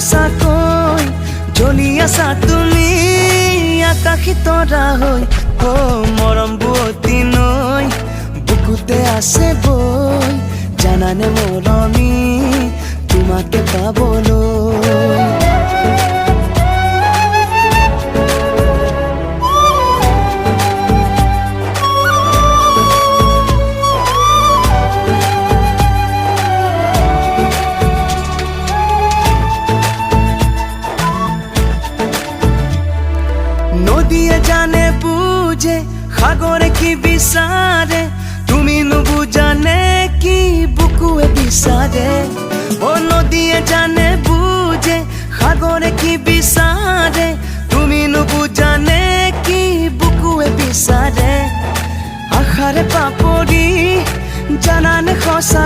সঁচাকৈ জ্বলি আছা তুমি আকাশী তৰা হৈ মৰম বুৱতী নৈ বুকুতে আছে বৈ জানানে মৰমী তোমাকে পাবলৈ নদীয়ে জানে বুঝে সাগরে কি বিচারে তুমি নুবুজানে কি বুকুয়ে বিচারে ও নদীয়ে জানে বুঝে সাগরে কি বিচারে তুমি নুবুজানে কি বুকুয়ে বিচারে আশারে পাপৰি জানানে সঁচা